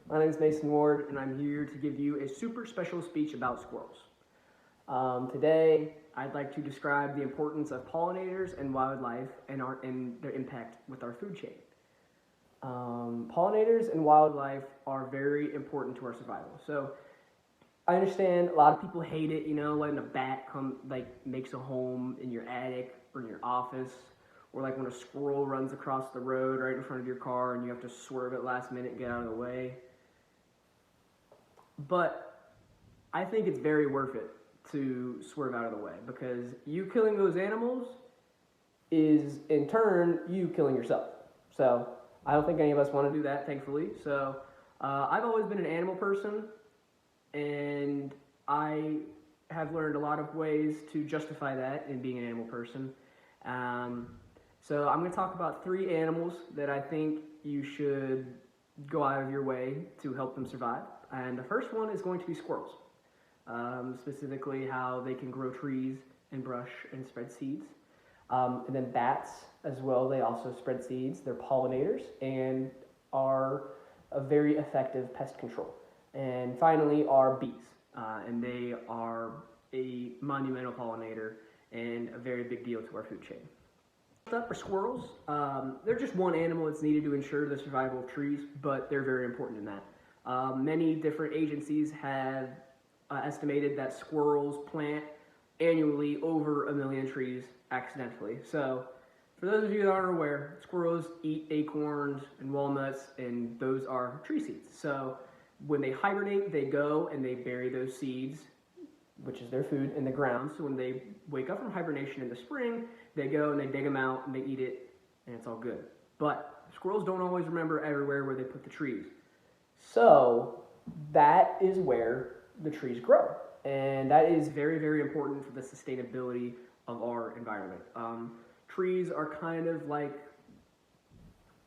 My name is Mason Ward, and I'm here to give you a super special speech about squirrels. Today, I'd like to describe the importance of pollinators and wildlife and their impact with our food chain. Pollinators and wildlife are very important to our survival. So, I understand a lot of people hate it, letting a bat come, makes a home in your attic or in your office, or like when a squirrel runs across the road right in front of your car and you have to swerve at last minute and get out of the way. But I think it's very worth it to swerve out of the way, because you killing those animals is in turn you killing yourself. So I don't think any of us want to do that, thankfully. So I've always been an animal person, and I have learned a lot of ways to justify that in being an animal person. So I'm going to talk about 3 animals that I think you should go out of your way to help them survive. And the first one is going to be squirrels, specifically how they can grow trees and brush and spread seeds. And then bats as well, they also spread seeds. They're pollinators and are a very effective pest control. And finally are bees, and they are a monumental pollinator and a very big deal to our food chain. First up are squirrels. They're just one animal that's needed to ensure the survival of trees, but they're very important in that. Many different agencies have estimated that squirrels plant annually over 1 million trees accidentally. So, for those of you that aren't aware, squirrels eat acorns and walnuts, and those are tree seeds. So, when they hibernate, they go and they bury those seeds, which is their food, in the ground. So when they wake up from hibernation in the spring, they go and they dig them out and they eat it, and it's all good. But squirrels don't always remember everywhere where they put the trees. So that is where the trees grow. And that is very, very important for the sustainability of our environment. Trees are kind of like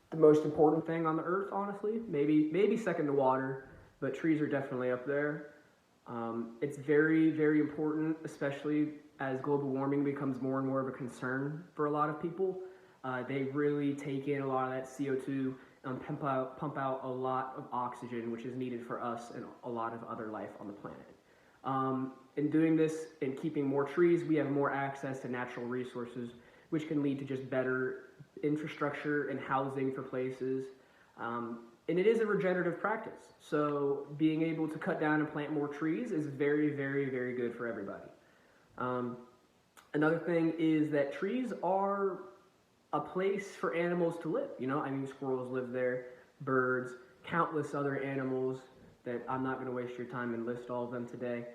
the most important thing on the earth, honestly. Maybe second to water, but trees are definitely up there. It's very, very important, especially as global warming becomes more and more of a concern for a lot of people. They really take in a lot of that CO2 and pump out a lot of oxygen, which is needed for us and a lot of other life on the planet. In doing this and keeping more trees, we have more access to natural resources, which can lead to just better infrastructure and housing for places. And it is a regenerative practice. So being able to cut down and plant more trees is very, very, very good for everybody. Another thing is that trees are a place for animals to live. Squirrels live there, birds, countless other animals that I'm not going to waste your time and list all of them today.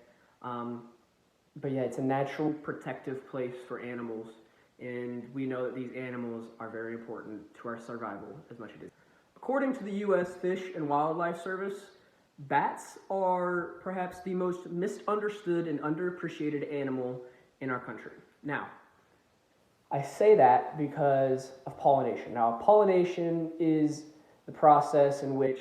But yeah, it's a natural protective place for animals, and we know that these animals are very important to our survival as much as it is. According to the U.S. Fish and Wildlife Service, bats are perhaps the most misunderstood and underappreciated animal in our country. Now, I say that because of pollination. Now, pollination is the process in which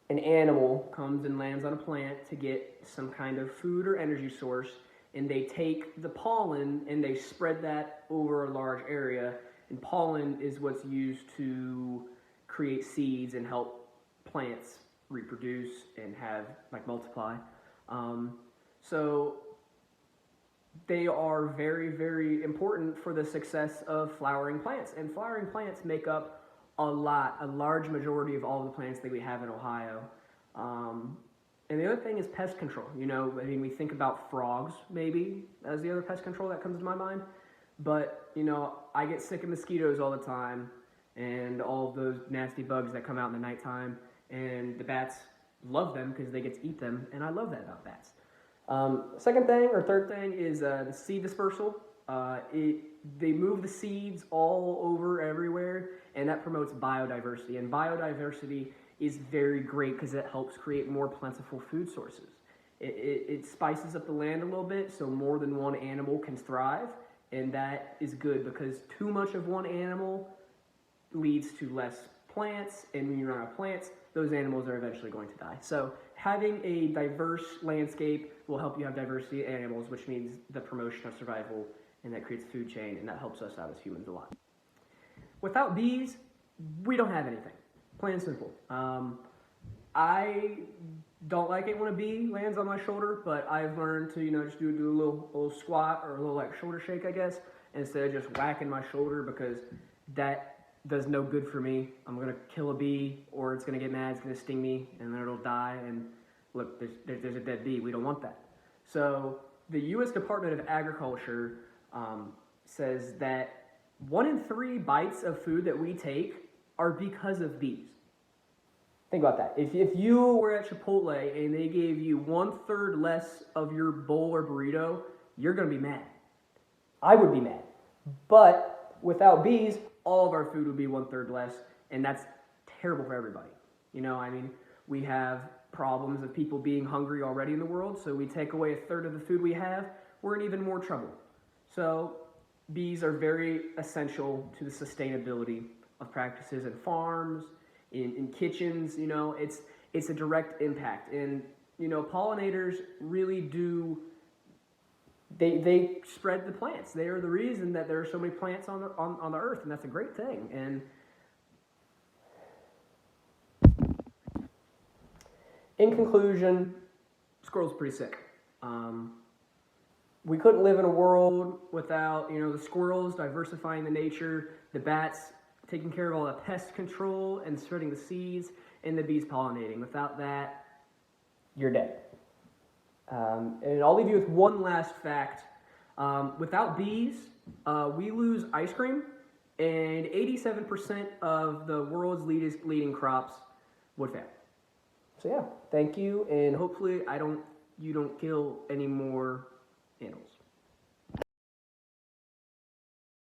an animal comes and lands on a plant to get some kind of food or energy source, and they take the pollen and they spread that over a large area, and pollen is what's used to create seeds and help plants reproduce and multiply. So they are very, very important for the success of flowering plants. And flowering plants make up a large majority of all the plants that we have in Ohio. And the other thing is pest control. We think about frogs maybe as the other pest control that comes to my mind. But, I get sick of mosquitoes all the time, and all of those nasty bugs that come out in the nighttime, and the bats love them because they get to eat them, and I love that about bats. Third thing is the seed dispersal. They move the seeds all over everywhere, and that promotes biodiversity, and biodiversity is very great because it helps create more plentiful food sources. It spices up the land a little bit so more than one animal can thrive, and that is good because too much of one animal leads to less plants, and when you run out of plants, those animals are eventually going to die. So having a diverse landscape will help you have diversity of animals, which means the promotion of survival, and that creates a food chain, and that helps us out as humans a lot. Without bees, we don't have anything. Plain and simple. I don't like it when a bee lands on my shoulder, but I've learned to, just do a little squat or a little like shoulder shake, I guess, instead of just whacking my shoulder because that does no good for me. I'm gonna kill a bee, or it's gonna get mad, it's gonna sting me, and then it'll die. And look, there's a dead bee. We don't want that. So the U.S. Department of Agriculture says that 1 in 3 bites of food that we take are because of bees. Think about that. If you were at Chipotle and they gave you 1/3 less of your bowl or burrito, you're going to be mad. I would be mad. But without bees, all of our food would be 1/3 less, and that's terrible for everybody. We have problems of people being hungry already in the world, so we take away 1/3 of the food we have, we're in even more trouble. So bees are very essential to the sustainability of practices in farms, in kitchens. It's a direct impact. And pollinators really do, they spread the plants. They are the reason that there are so many plants on the earth, and that's a great thing. And in conclusion, squirrels are pretty sick. We couldn't live in a world without, the squirrels diversifying the nature, the bats taking care of all the pest control and spreading the seeds, and the bees pollinating. Without that, you're dead. And I'll leave you with one last fact. Without bees, we lose ice cream, and 87% of the world's leading crops would fail. So yeah, thank you, and hopefully you don't kill any more animals.